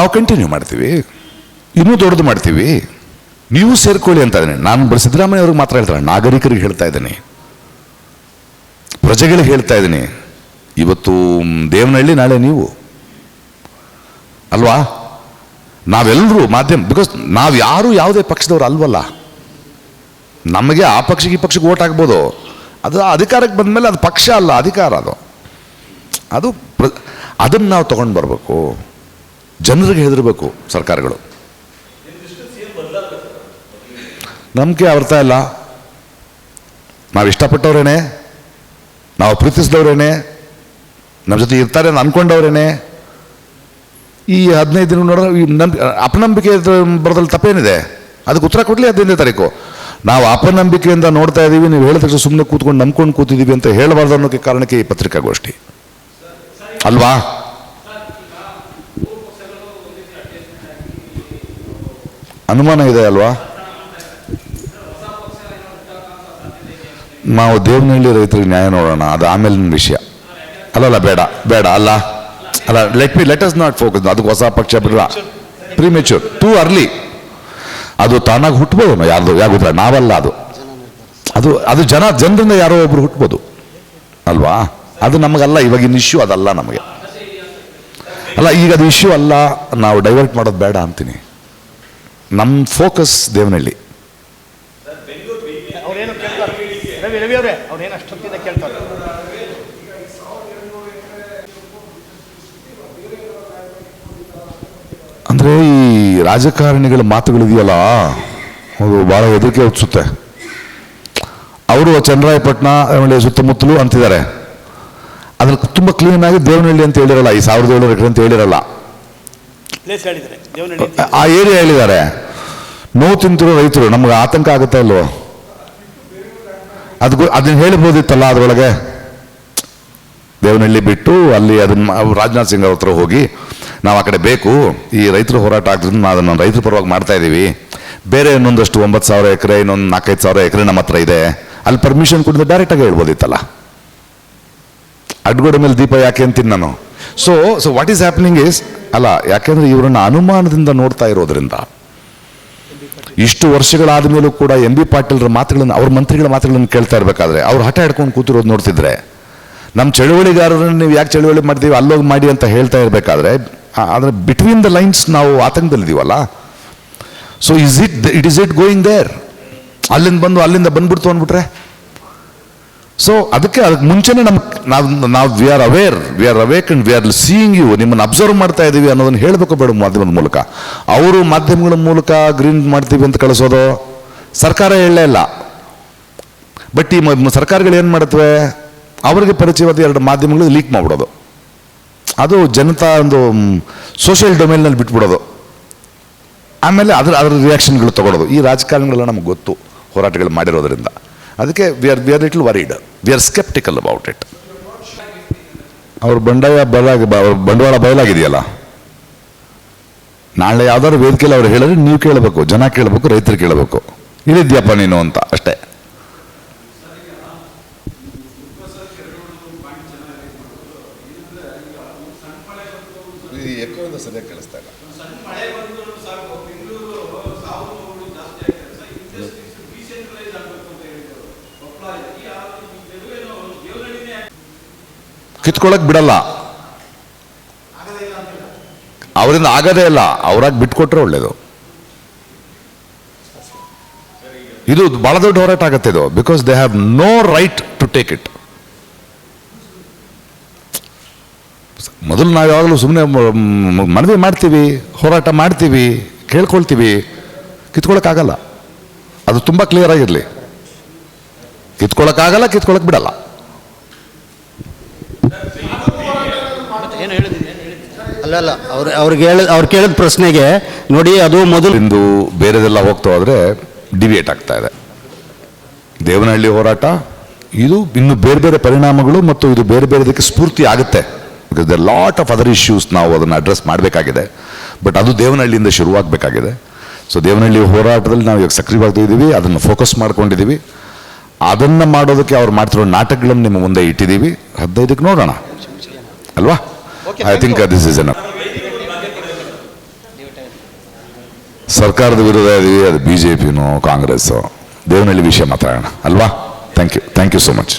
ನಾವು ಕಂಟಿನ್ಯೂ ಮಾಡ್ತೀವಿ, ಇನ್ನೂ ದೊಡ್ಡದು ಮಾಡ್ತೀವಿ. ನೀವು ಸೇರ್ಕೊಳ್ಳಿ ಅಂತ ಇದ್ದೀನಿ. ನಾನು ಬರೀ ಸಿದ್ದರಾಮಯ್ಯ ಅವ್ರಿಗೆ ಮಾತ್ರ ಹೇಳ್ತಾರೆ, ನಾಗರಿಕರಿಗೆ ಹೇಳ್ತಾ ಇದ್ದೀನಿ, ಪ್ರಜೆಗಳಿಗೆ ಹೇಳ್ತಾ ಇದ್ದೀನಿ. ಇವತ್ತು ದೇವನಹಳ್ಳಿ, ನಾಳೆ ನೀವು ಅಲ್ವಾ? ನಾವೆಲ್ಲರೂ ಮಾಧ್ಯಮ, ಬಿಕಾಸ್ ನಾವು ಯಾರು ಯಾವುದೇ ಪಕ್ಷದವ್ರು ಅಲ್ವಲ್ಲ. ನಮಗೆ ಆ ಪಕ್ಷಕ್ಕೆ ಈ ಪಕ್ಷಕ್ಕೆ ಓಟ್ ಹಾಕ್ಬೋದು, ಅದು ಅಧಿಕಾರಕ್ಕೆ ಬಂದ ಮೇಲೆ ಅದು ಪಕ್ಷ ಅಲ್ಲ, ಅಧಿಕಾರ ಅದು ಅದನ್ನು ನಾವು ತೊಗೊಂಡು ಬರಬೇಕು. ಜನರಿಗೆ ಹೆದರಬೇಕು ಸರ್ಕಾರಗಳು. ನಂಬಿಕೆ ಬರ್ತಾ ಇಲ್ಲ. ನಾವು ಇಷ್ಟಪಟ್ಟವ್ರೇನೆ, ನಾವು ಪ್ರೀತಿಸಿದವ್ರೇನೆ, ನಮ್ಮ ಜೊತೆ ಇರ್ತಾರೆ ಅಂತ ಅಂದ್ಕೊಂಡವ್ರೇನೆ. ಈ 15 ದಿನ ನೋಡಿದ್ರೆ ಅಪನಂಬಿಕೆ ಬರೋದ್ರಲ್ಲಿ ತಪ್ಪೇನಿದೆ? ಅದಕ್ಕೆ ಉತ್ತರ ಕೊಡಲಿ 15ನೇ ತಾರೀಕು. ನಾವು ಅಪನಂಬಿಕೆಯಿಂದ ನೋಡ್ತಾ ಇದ್ದೀವಿ, ನೀವು ಹೇಳಿದ ತಕ್ಷಣ ಸುಮ್ಮನೆ ಕೂತ್ಕೊಂಡು ನಂಬ್ಕೊಂಡು ಕೂತಿದ್ದೀವಿ ಅಂತ ಹೇಳಬಾರ್ದು ಅನ್ನೋಕ್ಕೆ ಕಾರಣಕ್ಕೆ ಈ ಪತ್ರಿಕಾಗೋಷ್ಠಿ ಅಲ್ವಾ? ಅನುಮಾನ ಇದೆ ಅಲ್ವಾ? ನಾವು ದೇವನಹಳ್ಳಿ ರೈತರಿಗೆ ನ್ಯಾಯ ನೋಡೋಣ, ಅದು ಆಮೇಲಿನ ವಿಷಯ. ಅಲ್ಲಲ್ಲ, ಬೇಡ ಅಲ್ಲ ಲೆಟ್ ಅಸ್ ನಾಟ್ ಫೋಕಸ್. ಅದಕ್ಕೆ ಹೊಸ ಪಕ್ಷ ಬಿಡ, ಪ್ರಿಮೆಚ್ಯೂರ್, ಟೂ ಅರ್ಲಿ. ಅದು ತಾನಾಗಿ ಹುಟ್ಬೋದು, ಯಾರ್ದು ಗೊತ್ತಿಲ್ಲ, ನಾವಲ್ಲ. ಅದು ಜನರಿಂದ ಯಾರೋ ಒಬ್ರು ಹುಟ್ಬೋದು ಅಲ್ವಾ? ಅದು ನಮಗಲ್ಲ, ಇವಾಗಿನ ಇಶ್ಯೂ ಅದಲ್ಲ ನಮಗೆ. ಅಲ್ಲ, ಈಗ ಅದು ಇಶ್ಯೂ ಅಲ್ಲ, ನಾವು ಡೈವರ್ಟ್ ಮಾಡೋದು ಬೇಡ ಅಂತೀನಿ. ನಮ್ಮ ಫೋಕಸ್ ದೇವನಹಳ್ಳಿ. ಅಂದರೆ ಈ ರಾಜಕಾರಣಿಗಳ ಮಾತುಗಳಿದೆಯಲ್ಲ, ಅದು ಭಾಳ ಹೆದರಿಕೆ ಹುಟ್ಟಿಸುತ್ತೆ. ಅವರು ಚನ್ನರಾಯಪಟ್ಟಣ ಸುತ್ತಮುತ್ತಲು ಅಂತಿದ್ದಾರೆ, ಅದ್ರ ತುಂಬ ಕ್ಲೀನಾಗಿ ದೇವನಹಳ್ಳಿ ಅಂತ ಹೇಳಿರಲ್ಲ, ಈ 1700 ಎಕರೆ ಅಂತ ಹೇಳಿರಲ್ಲ, ಆ ಏರಿಯಾ ಹೇಳಿದ್ದಾರೆ. ನೋವು ತಿಂತಿರೋ ರೈತರು, ನಮ್ಗೆ ಆತಂಕ ಆಗುತ್ತಾ ಇಲ್ವೋ? ಅದನ್ನ ಹೇಳ್ಬೋದಿತ್ತಲ್ಲ ಅದರೊಳಗೆ. ದೇವನಹಳ್ಳಿ ಬಿಟ್ಟು ಅಲ್ಲಿ ಅದನ್ನ ರಾಜನಾಥ್ ಸಿಂಗ್ ಅವ್ರ ಹತ್ರ ಹೋಗಿ, ನಾವು ಆ ಕಡೆ ಬೇಕು, ಈ ರೈತರ ಹೋರಾಟ ಆಗ್ತದೆ, ಅದನ್ನು ರೈತರ ಪರವಾಗಿ ಮಾಡ್ತಾ ಇದ್ದೀವಿ, ಬೇರೆ ಇನ್ನೊಂದಷ್ಟು 9,000 ಎಕರೆ, ಇನ್ನೊಂದು 4-5,000 ಎಕರೆ ನಮ್ಮ ಹತ್ರ ಇದೆ, ಅಲ್ಲಿ ಪರ್ಮಿಷನ್ ಕೊಡಿದ್ರೆ ಡೈರೆಕ್ಟಾಗಿ ಹೇಳ್ಬೋದಿತ್ತಲ್ಲ. ಅಡ್ಗೋಡೆ ಮೇಲೆ ದೀಪ ಯಾಕೆ ಅಂತೀನಿ ನಾನು. So what is happening is, ಅಲ್ಲ, ಯಾಕೆಂದ್ರೆ ಇವರನ್ನ ಅನುಮಾನದಿಂದ ನೋಡ್ತಾ ಇರೋದ್ರಿಂದ, ಇಷ್ಟು ವರ್ಷಗಳಾದ ಮೇಲೂ ಕೂಡ MB ಪಾಟೀಲ್ರ ಮಾತುಗಳನ್ನು, ಅವ್ರ ಮಂತ್ರಿಗಳ ಮಾತುಗಳನ್ನು ಕೇಳ್ತಾ ಇರಬೇಕಾದ್ರೆ ಅವ್ರು ಹಠ ಹಿಡ್ಕೊಂಡು ಕೂತಿರೋದು ನೋಡ್ತಿದ್ರೆ, ನಮ್ಮ ಚಳುವಳಿಗಾರರನ್ನು ನೀವು ಯಾಕೆ ಚಳುವಳಿ ಮಾಡ್ತೀವಿ, ಅಲ್ಲೋಗಿ ಮಾಡಿ ಅಂತ ಹೇಳ್ತಾ ಇರಬೇಕಾದ್ರೆ, ಆದರೆ ಬಿಟ್ವೀನ್ ದ ಲೈನ್ಸ್ ನಾವು ಆತಂಕದಲ್ಲಿದ್ದೀವಲ್ಲ. So it is going there, ಅಲ್ಲಿಂದ ಬಂದ್ಬಿಡ್ತು ಅಂದ್ಬಿಟ್ರೆ. ಸೊ ಅದಕ್ಕೆ ಮುಂಚೆನೇ ನಾವು we are awake and we are seeing you, ನಿಮ್ಮನ್ನು ಅಬ್ಸರ್ವ್ ಮಾಡ್ತಾ ಇದ್ದೀವಿ ಅನ್ನೋದನ್ನು ಹೇಳಬೇಕು ಬೇಡ ಮಾಧ್ಯಮದ ಮೂಲಕ. ಅವರು ಮಾಧ್ಯಮಗಳ ಮೂಲಕ ಗ್ರೀನ್ ಮಾಡ್ತೀವಿ ಅಂತ ಕಳಿಸೋದು ಸರ್ಕಾರ ಹೇಳಲೇ ಇಲ್ಲ. ಬಟ್ ಈ ಸರ್ಕಾರಗಳು ಏನು ಮಾಡುತ್ತವೆ, ಅವರಿಗೆ ಪರಿಚಯವಾದ 2 ಮಾಧ್ಯಮಗಳು ಲೀಕ್ ಮಾಡಿಬಿಡೋದು, ಅದು ಜನತಾ ಒಂದು ಸೋಷಿಯಲ್ ಡೊಮೇನ್ನಲ್ಲಿ ಬಿಟ್ಬಿಡೋದು, ಆಮೇಲೆ ಅದರ ರಿಯಾಕ್ಷನ್ಗಳು ತಗೊಳ್ಳೋದು. ಈ ರಾಜಕಾರಣಗಳೆಲ್ಲ ನಮಗೆ ಗೊತ್ತು, ಹೋರಾಟಗಳು ಮಾಡಿರೋದ್ರಿಂದ. ಅದಕ್ಕೆ we are little worried, we are sceptical about it. ಅವ್ರ ಬಂಡವಾಳ ಬಯಲಾಗಿದೆಯಲ್ಲ, ನಾಳೆ ಯಾವ್ದಾದ್ರು ವೇದಿಕೆಯಲ್ಲಿ ಅವ್ರು ಹೇಳಿದ್ರೆ ನೀವು ಕೇಳಬೇಕು, ಜನ ಕೇಳಬೇಕು, ರೈತರು ಕೇಳಬೇಕು, ಇಳಿದ್ಯಪ್ಪ ನೀನು ಅಂತ ಅಷ್ಟೇ. ಸರಿಯಾಗಿ ಕೇಳಿಸ್ತಾ ಇಲ್ಲ. ಕಿತ್ಕೊಳ್ಳಕ್ ಬಿಡಲ್ಲ, ಅವರಿಂದ ಆಗದೇ ಇಲ್ಲ, ಅವರಾಗಿ ಬಿಟ್ಕೊಟ್ರೆ ಒಳ್ಳೇದು. ಇದು ಬಹಳ ದೊಡ್ಡ ಹೋರಾಟ ಆಗತ್ತೆ ಇದು, because they have no right to take it. ಮೊದಲು ನಾವು ಯಾವಾಗಲೂ ಸುಮ್ಮನೆ ಮನವಿ ಮಾಡ್ತೀವಿ, ಹೋರಾಟ ಮಾಡ್ತೀವಿ, ಕೇಳ್ಕೊಳ್ತೀವಿ, ಕಿತ್ಕೊಳ್ಳೋಕ್ಕಾಗಲ್ಲ. ಅದು ತುಂಬ ಕ್ಲಿಯರ್ ಆಗಿರಲಿ, ಕಿತ್ಕೊಳ್ಳೋಕ್ಕಾಗಲ್ಲ, ಕಿತ್ಕೊಳ್ಳೋಕೆ ಬಿಡಲ್ಲ. ಅಲ್ಲ ಅವ್ರು ಕೇಳಿದ ಪ್ರಶ್ನೆಗೆ ನೋಡಿ, ಅದು ಮೊದಲು ಇಂದು ಬೇರೆದೆಲ್ಲ ಹೋಗ್ತಾ ಹೋದರೆ ಡಿವಿಯೇಟ್ ಆಗ್ತಾ ಇದೆ. ದೇವನಹಳ್ಳಿ ಹೋರಾಟ ಇದು ಇನ್ನು ಬೇರೆ ಪರಿಣಾಮಗಳು ಮತ್ತು ಇದು ಬೇರೆದಕ್ಕೆ ಸ್ಫೂರ್ತಿ ಆಗುತ್ತೆ. Because the lot of other issues ನಾವು ಅದನ್ನು ಅಡ್ರೆಸ್ ಮಾಡಬೇಕಾಗಿದೆ. ಬಟ್ ಅದು ದೇವನಹಳ್ಳಿಯಿಂದ ಶುರುವಾಗಬೇಕಾಗಿದೆ. ಸೊ ದೇವನಹಳ್ಳಿ ಹೋರಾಟದಲ್ಲಿ ನಾವು ಇವಾಗ ಸಕ್ರಿಯವಾಗಿದ್ದೀವಿ, ಅದನ್ನು ಫೋಕಸ್ ಮಾಡ್ಕೊಂಡಿದ್ದೀವಿ. ಅದನ್ನು ಮಾಡೋದಕ್ಕೆ ಅವ್ರು ಮಾಡ್ತಿರೋ ನಾಟಕಗಳನ್ನು ನಿಮ್ಮ ಮುಂದೆ ಇಟ್ಟಿದ್ದೀವಿ. 15ಕ್ಕೆ ನೋಡೋಣ ಅಲ್ವಾ? I think this is enough. ಸರ್ಕಾರದ ವಿರುದ್ಧ ಇದೀವಿ, ಅದು BJPನೋ ಕಾಂಗ್ರೆಸ್ಸೋ, ದೇವನಹಳ್ಳಿ ವಿಷಯ ಮಾತಾಡೋಣ ಅಲ್ವಾ? Thank you so much.